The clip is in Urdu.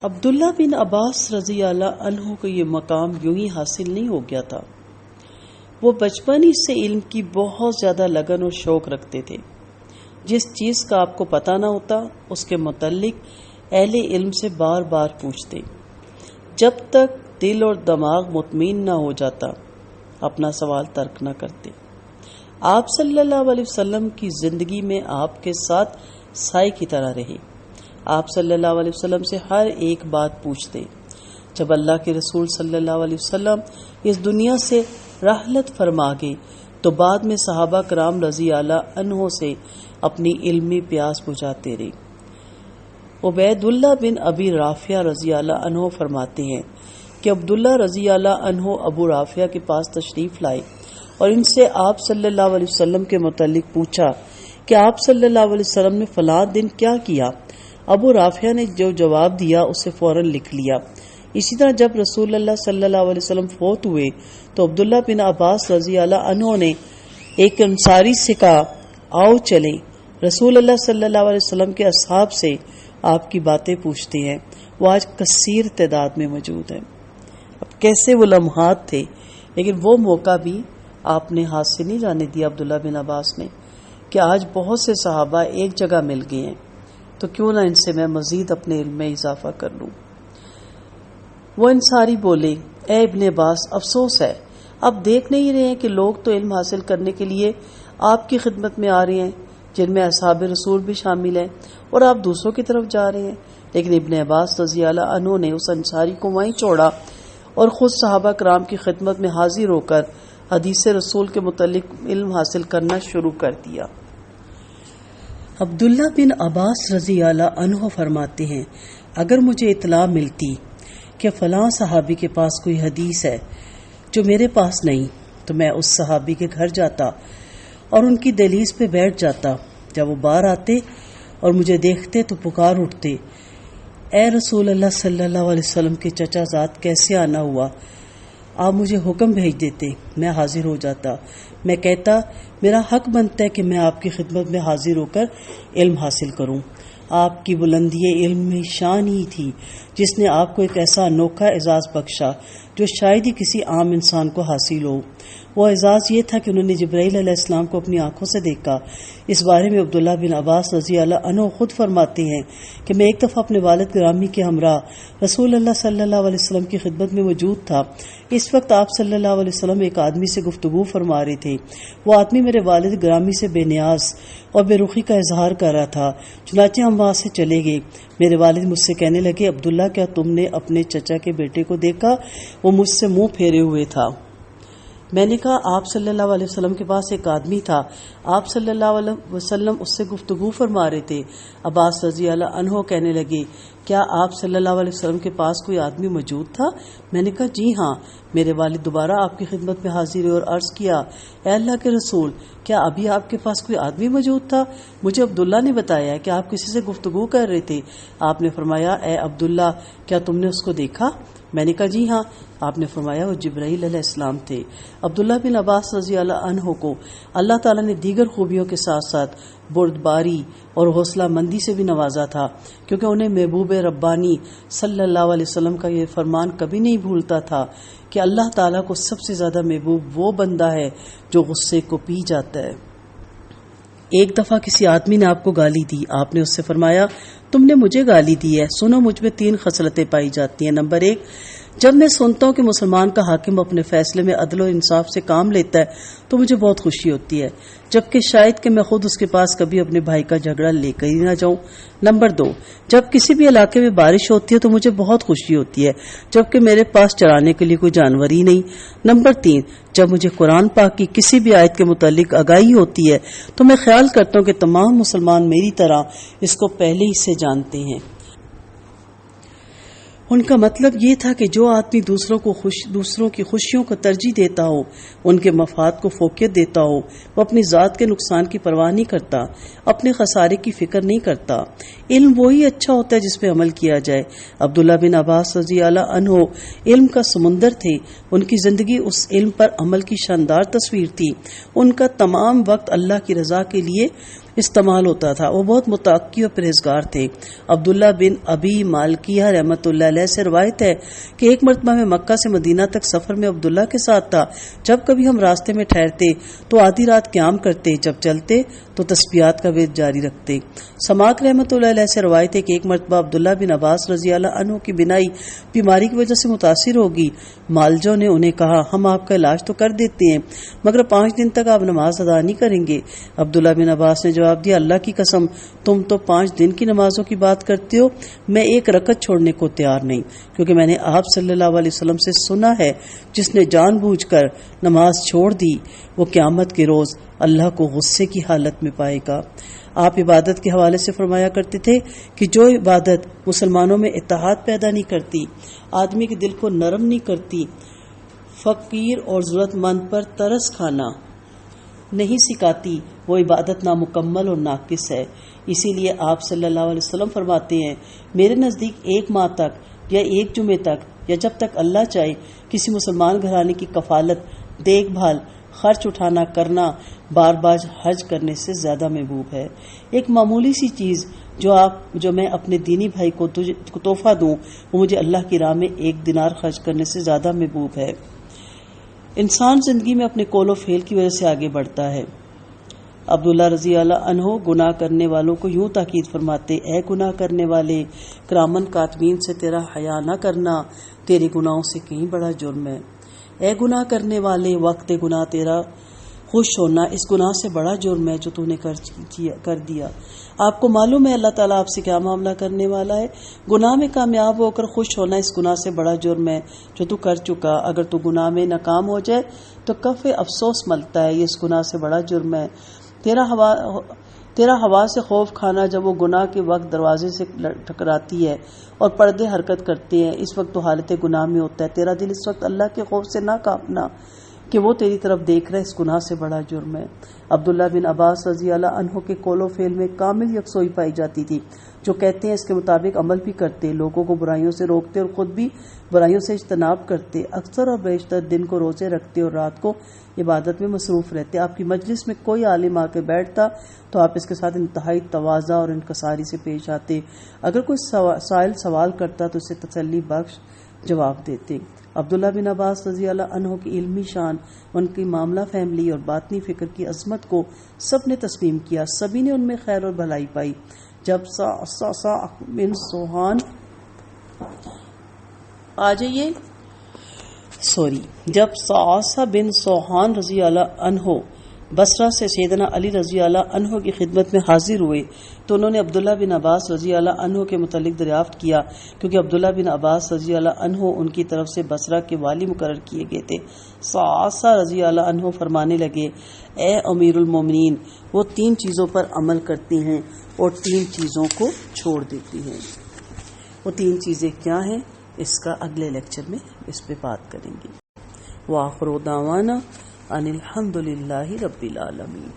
عبداللہ بن عباس رضی اللہ عنہ کو یہ مقام یوں ہی حاصل نہیں ہو گیا تھا۔ وہ بچپن ہی سے علم کی بہت زیادہ لگن اور شوق رکھتے تھے۔ جس چیز کا آپ کو پتہ نہ ہوتا اس کے متعلق اہل علم سے بار بار پوچھتے، جب تک دل اور دماغ مطمئن نہ ہو جاتا اپنا سوال ترک نہ کرتے۔ آپ صلی اللہ علیہ وسلم کی زندگی میں آپ کے ساتھ سائے کی طرح رہے۔ آپ صلی اللہ علیہ وسلم سے ہر ایک بات پوچھتے۔ جب اللہ کے رسول صلی اللہ علیہ وسلم اس دنیا سے رحلت فرما گئے تو بعد میں صحابہ کرام رضی اللہ عنہ سے اپنی علمی پیاس بجھاتے رہے۔ عبید اللہ بن ابی رافع رضی اللہ عنہ فرماتے ہیں کہ عبداللہ رضی اللہ عنہ ابو رافع کے پاس تشریف لائے اور ان سے آپ صلی اللہ علیہ وسلم کے متعلق پوچھا کہ آپ صلی اللہ علیہ وسلم نے فلاں دن کیا کیا۔ ابو رافع نے جو جواب دیا اسے فوراً لکھ لیا۔ اسی طرح جب رسول اللہ صلی اللہ علیہ وسلم فوت ہوئے تو عبداللہ بن عباس رضی اللہ عنہ نے ایک انصاری سے کہا، آؤ چلیں، رسول اللہ صلی اللہ علیہ وسلم کے اصحاب سے آپ کی باتیں پوچھتے ہیں، وہ آج کثیر تعداد میں موجود ہیں۔ اب کیسے وہ لمحات تھے، لیکن وہ موقع بھی آپ نے ہاتھ سے نہیں جانے دیا عبداللہ بن عباس نے کہ آج بہت سے صحابہ ایک جگہ مل گئے ہیں تو کیوں نہ ان سے میں مزید اپنے علم میں اضافہ کر لوں۔ وہ انصاری بولے، اے ابن عباس، افسوس ہے، اب دیکھ نہیں رہے ہیں کہ لوگ تو علم حاصل کرنے کے لیے آپ کی خدمت میں آ رہے ہیں، جن میں اصحاب رسول بھی شامل ہیں، اور آپ دوسروں کی طرف جا رہے ہیں۔ لیکن ابن عباس رضی اللہ عنہ نے اس انصاری کو وہیں چھوڑا اور خود صحابہ کرام کی خدمت میں حاضر ہو کر حدیث رسول کے متعلق علم حاصل کرنا شروع کر دیا۔ عبداللہ بن عباس رضی اللہ عنہ فرماتے ہیں، اگر مجھے اطلاع ملتی کہ فلاں صحابی کے پاس کوئی حدیث ہے جو میرے پاس نہیں تو میں اس صحابی کے گھر جاتا اور ان کی دہلیز پہ بیٹھ جاتا۔ جب وہ باہر آتے اور مجھے دیکھتے تو پکار اٹھتے، اے رسول اللہ صلی اللہ علیہ وسلم کے چچا زاد، کیسے آنا ہوا؟ آپ مجھے حکم بھیج دیتے، میں حاضر ہو جاتا۔ میں کہتا، میرا حق بنتا ہے کہ میں آپ کی خدمت میں حاضر ہو کر علم حاصل کروں۔ آپ کی بلندی علم میں شان ہی تھی جس نے آپ کو ایک ایسا انوکھا اعزاز بخشا جو شاید ہی کسی عام انسان کو حاصل ہو۔ وہ اعزاز یہ تھا کہ انہوں نے جبرائیل علیہ السلام کو اپنی آنکھوں سے دیکھا۔ اس بارے میں عبداللہ بن عباس رضی اللہ عنہ خود فرماتے ہیں کہ میں ایک دفعہ اپنے والد گرامی کے ہمراہ رسول اللہ صلی اللہ علیہ وسلم کی خدمت میں موجود تھا۔ اس وقت آپ صلی اللہ علیہ وسلم ایک آدمی سے گفتگو فرما رہے تھے۔ وہ آدمی میرے والد گرامی سے بے نیاز اور بے رخی کا اظہار کر رہا تھا۔ چنانچہ ہم وہاں سے چلے گئے۔ میرے والد مجھ سے کہنے لگے، عبداللہ، کیا تم نے اپنے چچا کے بیٹے کو دیکھا؟ وہ مجھ سے منہ پھیرے ہوئے تھا۔ میں نے کہا، آپ صلی اللہ علیہ وسلم کے پاس ایک آدمی تھا، آپ صلی اللہ علیہ وسلم اس سے گفتگو فرما رہے تھے۔ عباس رضی اللہ عنہ کہنے لگے، کیا آپ صلی اللہ علیہ وسلم کے پاس کوئی آدمی موجود تھا؟ میں نے کہا، جی ہاں۔ میرے والد دوبارہ آپ کی خدمت میں حاضر ہوئے اور عرض کیا، اے اللہ کے رسول، کیا ابھی آپ کے پاس کوئی آدمی موجود تھا؟ مجھے عبداللہ نے بتایا کہ آپ کسی سے گفتگو کر رہے تھے۔ آپ نے فرمایا، اے عبداللہ، کیا تم نے اس کو دیکھا؟ میں نے کہا، جی ہاں۔ آپ نے فرمایا، وہ جبرائیل علیہ السلام تھے۔ عبداللہ بن عباس رضی اللہ عنہ کو اللہ تعالیٰ نے دیگر خوبیوں کے ساتھ ساتھ بردباری اور حوصلہ مندی سے بھی نوازا تھا، کیونکہ انہیں محبوب ربانی صلی اللہ علیہ وسلم کا یہ فرمان کبھی نہیں بھولتا تھا کہ اللہ تعالیٰ کو سب سے زیادہ محبوب وہ بندہ ہے جو غصے کو پی جاتا ہے۔ ایک دفعہ کسی آدمی نے آپ کو گالی دی، آپ نے اس سے فرمایا، تم نے مجھے گالی دی ہے، سنو، مجھ میں 3 خصلتیں پائی جاتی ہیں۔ نمبر 1، جب میں سنتا ہوں کہ مسلمان کا حاکم اپنے فیصلے میں عدل و انصاف سے کام لیتا ہے تو مجھے بہت خوشی ہوتی ہے، جبکہ شاید کہ میں خود اس کے پاس کبھی اپنے بھائی کا جھگڑا لے کر ہی نہ جاؤں۔ نمبر 2، جب کسی بھی علاقے میں بارش ہوتی ہے تو مجھے بہت خوشی ہوتی ہے، جبکہ میرے پاس چرانے کے لیے کوئی جانور ہی نہیں۔ نمبر 3، جب مجھے قرآن پاک کی کسی بھی آیت کے متعلق آگاہی ہوتی ہے تو میں خیال کرتا ہوں کہ تمام مسلمان میری طرح اس کو پہلے ہی سے جانتے ہیں۔ ان کا مطلب یہ تھا کہ جو آدمی دوسروں کی خوشیوں کو ترجیح دیتا ہو، ان کے مفاد کو فوقیت دیتا ہو، وہ اپنی ذات کے نقصان کی پرواہ نہیں کرتا، اپنے خسارے کی فکر نہیں کرتا۔ علم وہی اچھا ہوتا ہے جس پہ عمل کیا جائے۔ عبداللہ بن عباس رضی اللہ عنہ علم کا سمندر تھے، ان کی زندگی اس علم پر عمل کی شاندار تصویر تھی۔ ان کا تمام وقت اللہ کی رضا کے لیے استعمال ہوتا تھا. وہ بہت متقی اور پرہیزگار تھے. عبداللہ بن ابی مالکیہ رحمۃ اللہ علیہ سے روایت ہے کہ ایک مرتبہ میں مکہ سے مدینہ تک سفر میں عبداللہ کے ساتھ تھا. جب کبھی ہم راستے میں ٹھہرتے تو آدھی رات قیام کرتے، جب چلتے تو تسبیحات کا ورد جاری رکھتے. سماک رحمۃ اللہ علیہ سے روایت ہے کہ ایک مرتبہ عبداللہ بن عباس رضی اللہ عنہ کی بینائی بیماری کی وجہ سے متاثر ہوگی. مالجو نے انہیں کہا ہم آپ کا علاج تو کر دیتے ہیں مگر 5 دن تک آپ نماز ادا نہیں کریں گے. عبداللہ بن عباس نے جواب دیا اللہ کی قسم تم تو 5 دن کی نمازوں کی بات کرتے ہو، میں ایک رکعت چھوڑنے کو تیار نہیں، کیونکہ میں نے آپ صلی اللہ علیہ وسلم سے سنا ہے جس نے جان بوجھ کر نماز چھوڑ دی وہ قیامت کے روز اللہ کو غصے کی حالت میں پائے گا. آپ عبادت کے حوالے سے فرمایا کرتے تھے کہ جو عبادت مسلمانوں میں اتحاد پیدا نہیں کرتی، آدمی کے دل کو نرم نہیں کرتی، فقیر اور ضرورت مند پر ترس کھانا نہیں سکھاتی، وہ عبادت نامکمل اور ناقص ہے. اسی لیے آپ صلی اللہ علیہ وسلم فرماتے ہیں میرے نزدیک 1 ماہ تک یا 1 جمعے تک یا جب تک اللہ چاہے کسی مسلمان گھرانے کی کفالت، دیکھ بھال، خرچ اٹھانا کرنا بار بار حج کرنے سے زیادہ محبوب ہے. ایک معمولی سی چیز جو میں اپنے دینی بھائی کو تحفہ دوں وہ مجھے اللہ کی راہ میں 1 دینار خرچ کرنے سے زیادہ محبوب ہے. انسان زندگی میں اپنے قول و فعل کی وجہ سے آگے بڑھتا ہے. عبداللہ رضی اللہ عنہ گناہ کرنے والوں کو یوں تاکید فرماتے اے گناہ کرنے والے، کرامن کاتبین سے تیرا حیا نہ کرنا تیرے گناہوں سے کہیں بڑا جرم ہے. اے گناہ کرنے والے، وقت گناہ تیرا خوش ہونا اس گناہ سے بڑا جرم ہے جو تو نے کر دیا. آپ کو معلوم ہے اللہ تعالیٰ آپ سے کیا معاملہ کرنے والا ہے. گناہ میں کامیاب ہو کر خوش ہونا اس گناہ سے بڑا جرم ہے جو تو کر چکا. اگر تو گناہ میں ناکام ہو جائے تو کف افسوس ملتا ہے، یہ اس گناہ سے بڑا جرم ہے. تیرا ہوا سے خوف کھانا جب وہ گناہ کے وقت دروازے سے ٹکراتی ہے اور پردے حرکت کرتے ہیں، اس وقت تو حالت گناہ میں ہوتا ہے. تیرا دل اس وقت اللہ کے خوف سے نہ کانپنا کہ وہ تیری طرف دیکھ رہا ہے، اس گناہ سے بڑا جرم ہے. عبداللہ بن عباس رضی اللہ عنہ کے قول و فعل میں کامل یکسوئی پائی جاتی تھی. جو کہتے ہیں اس کے مطابق عمل بھی کرتے، لوگوں کو برائیوں سے روکتے اور خود بھی برائیوں سے اجتناب کرتے، اکثر اور بیشتر دن کو روزے رکھتے اور رات کو عبادت میں مصروف رہتے. آپ کی مجلس میں کوئی عالم آ کے بیٹھتا تو آپ اس کے ساتھ انتہائی تواضع اور انکساری سے پیش آتے. اگر کوئی سائل سوال کرتا تو اسے تسلی بخش جواب دیتے. عبداللہ بن عباس رضی اللہ عنہ کی علمی شان، ان کی معاملہ فہمی اور باطنی فکر کی عظمت کو سب نے تسلیم کیا. سبھی نے ان میں خیر اور بھلائی پائی. جب صعصع بن سوحان رضی اللہ عنہ بصرہ سے سیدنا علی رضی اللہ عنہ کی خدمت میں حاضر ہوئے تو انہوں نے عبداللہ بن عباس رضی اللہ عنہ کے متعلق دریافت کیا، کیونکہ عبداللہ بن عباس رضی اللہ عنہ ان کی طرف سے بصرہ کے والی مقرر کیے گئے تھے. صعصع رضی اللہ عنہ فرمانے لگے اے امیر المومنین، وہ 3 چیزوں پر عمل کرتے ہیں اور 3 چیزوں کو چھوڑ دیتی ہیں. وہ 3 چیزیں کیا ہیں اس کا اگلے لیکچر میں اس پہ بات کریں گے. وآخر دعوانا ان الحمد للہ رب العالمین.